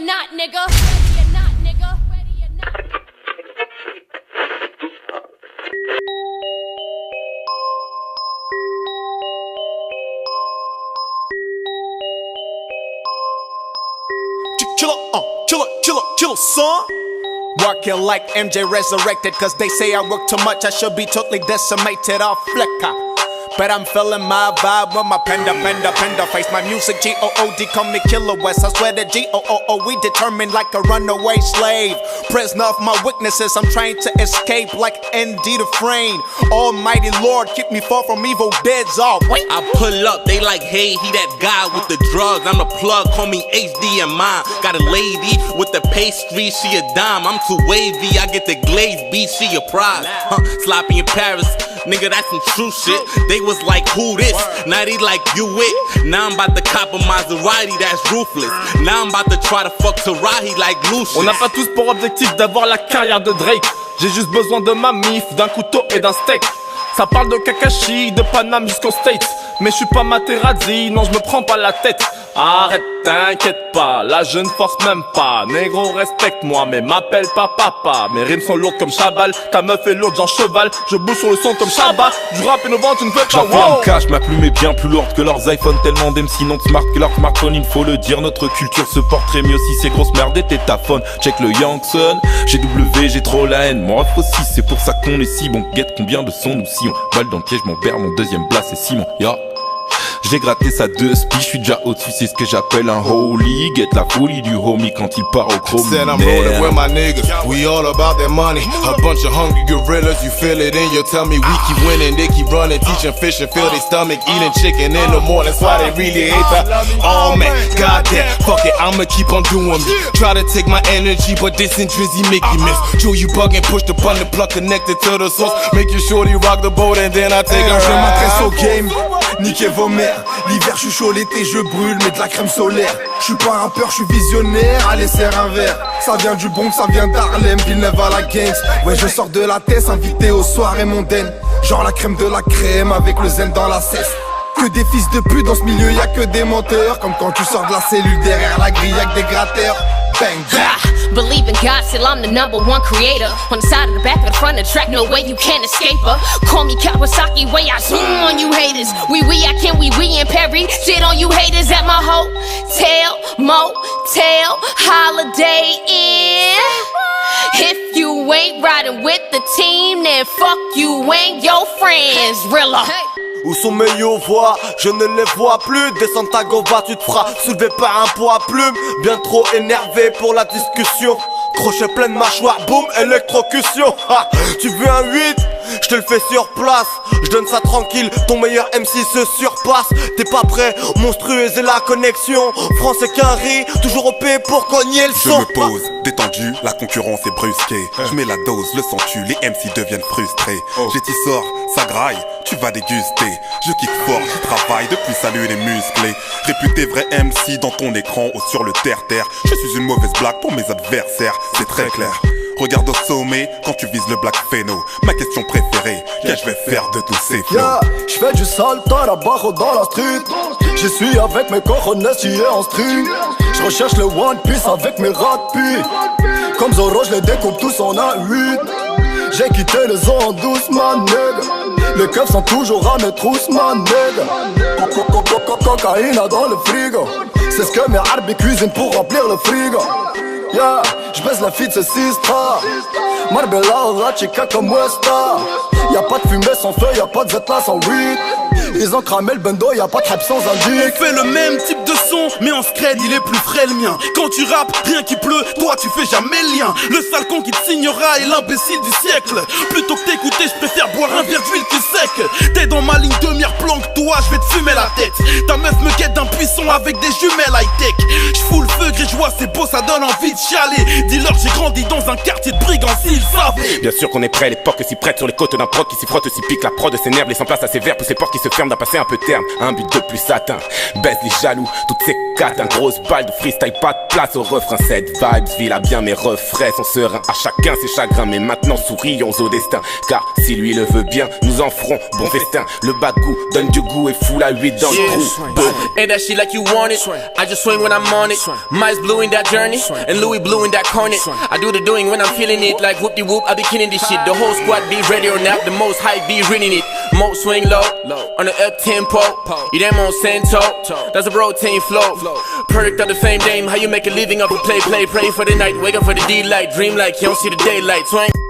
not, nigga. Ready or not, nigga. Ready or not. Killer, son. Working like MJ resurrected, cause they say I work too much, I should be totally decimated off flicker. But I'm feeling my vibe with my panda face. My music, G-O-O-D, call me Killer West. I swear that G-O-O-O, we determined like a runaway slave. Prisoner of my weaknesses, I'm trying to escape like ND the frame. Almighty Lord, keep me far from evil deads off. I pull up, they like, hey, he that guy with the drugs. I'm the plug, call me HDMI. Got a lady with the pastry, she a dime. I'm too wavy, I get the glaze beat, she a prize. Sloppy in Paris, nigga, that's some true shit. They was like, who this? Now they like, you it. Now I'm about to cop a Maserati, that's ruthless. Now I'm about to try to fuck Tarahi like Lucius. On n'a pas tous pour objectif d'avoir la carrière de Drake. J'ai juste besoin de ma mif, d'un couteau et d'un steak. Ça parle de Kakashi, de Paname jusqu'aux States. Mais je suis pas Materazzi, non je me prends pas la tête. Arrête, t'inquiète pas, là je ne force même pas. Négro respecte-moi, mais m'appelle pas papa. Mes rimes sont lourdes comme Chabal, ta meuf est lourde genre cheval. Je bouge sur le son comme Shabba, du rap innovant tu ne peux pas. J'enferme cache, ma plume est bien plus lourde que leurs iPhones. Tellement d'MC non smart que leur smartphone, il faut le dire. Notre culture se porte très mieux si c'est grosse merde et tétaphone. Check le Youngson, GW, j'ai trop la haine. Mon ref aussi, c'est pour ça qu'on est si bon. Guette combien de sons nous sillons. Balle dans le piège, mon père, mon deuxième place c'est Simon. Ya. J'ai gratté sa 2 spi, j'suis déjà au-dessus, c'est ce que j'appelle un holy. Get la folie du homie quand il part au chrome. Said I'm rolling with my niggas, we all about that money. A bunch of hungry gorillas, you feel it in your tummy. We keep winning, they keep running, teaching fish and fill their stomach. Eating chicken in the morning, that's why they really hate that. Oh man, goddamn, fuck it, I'ma keep on doing me. Try to take my energy, but this and Drizzy make you miss. Joe, you bugging, push the button, plug connected to the source. Make your shorty rock the boat and then I take her. Je m'intéresse au game, niquez vos mères. L'hiver je suis chaud, l'été je brûle, mais de la crème solaire. Je suis pas un rappeur, je suis visionnaire, allez serre un verre. Ça vient du Bronx, ça vient d'Harlem, Villeneuve à la Gangs. Ouais je sors de la tête, invité aux soirées mondaines. Genre la crème de la crème, avec le zen dans la cesse. Que des fils de pute dans ce milieu, y'a que des menteurs. Comme quand tu sors de la cellule derrière la grille, y'a que des gratteurs. Bang, bang. Believe in God, still I'm the #1 creator. On the side of the back of the front of the track, no way you can't escape her. Call me Kawasaki, way I zoom on you haters. We I can't we in Perry. Shit on you haters at my hotel, motel, Holiday Inn. If you ain't riding with the team, then fuck you and your friends, Rilla. Où sont mes yo-voix? Je ne les vois plus. Descends ta gova, tu te feras soulever par un poids à plume. Bien trop énervé pour la discussion. Crochet plein de mâchoire, boum, électrocution. Ha, tu veux un 8? Je te le fais sur place. Je donne ça tranquille, ton meilleur MC se surpasse. T'es pas prêt, monstrueuse et la connexion. France et Quinry, toujours OP pour cogner le son. Je me pose, détendu, la concurrence est brusquée. Je mets la dose, le sens-tu, les MC deviennent frustrés. J'ai t'y sors, ça graille, tu vas déguster. Je kiffe fort, je travaille, depuis salut les musclés. Réputé vrai MC dans ton écran ou sur le terre-terre. Je suis une mauvaise blague pour mes adversaires, c'est très clair. Regarde au sommet quand tu vises le black phéno. Ma question préférée, qu'est-ce que je vais faire de tous ces flots? Yeah, j'fais du sale tarabaro dans la street. Je suis avec mes cojones sciés en string. J'recherche le One Piece avec mes rapis. Comme Zoro, j'les découpe tous en A8. J'ai quitté les eaux en douce, ma nègre. Les keufs sont toujours à mes trousses, ma nègre. Cocaïne dans le frigo. C'est ce que mes arbres cuisinent pour remplir le frigo. Yeah, j'baisse la fille de ce sistra. Marbella, la chica comme Westa. Y'a pas de fumée sans feu, y'a pas de Zetla sans weed. Ils ont cramé le bendo, y'a pas de rap sans indice. On fait le même type de son, mais en scred il est plus frais le mien. Quand tu rappes, rien qui pleut, toi tu fais jamais le lien. Le sale con qui te signera est l'imbécile du siècle. Plutôt que t'écouter, je préfère boire un verre d'huile qui sec. T'es dans ma ligne de mire plan que toi, je vais te fumer la tête. Ta meuf me guette d'un puissant avec des jumelles high-tech. J'fous le feu, gris-joie, c'est beau, ça donne envie de chialer. Dis-leur j'ai grandi dans un quartier de brigands, s'ils savaient. Bien sûr qu'on est prêt, l'époque s'y prête sur les côtes d'un prod qui s'y frotte, s'y pique, la prod s'énerve, laissant place à ses verres, pousse les portes qui se ferment, d'un passé un peu terme. Un but de plus atteint, baisse les jaloux, toutes ces quatre, un grosse balle de freestyle, pas de place au refrain. Cette vibes vit là bien mes refrains sont sereins, à chacun ses chagrins, mais maintenant sourions au destin. Car si lui le veut bien, nous en ferons bon festin. Le bagou donne du goût et fout la 8 dans le trou. Ain't that shit like you want it? I just swing when I'm on it. My eyes blue doing that journey, and Louis Blue in that cornet. I do the doing when I'm feeling it, like whoop-de-whoop, I be killing this shit. The whole squad be ready or not, the most hype be reading it. Mo swing low, on the up tempo, you them on Santo, that's a routine flow. Product of the fame dame, how you make a living off a play, pray for the night, wake up for the D-light, dream like you don't see the daylight, swing.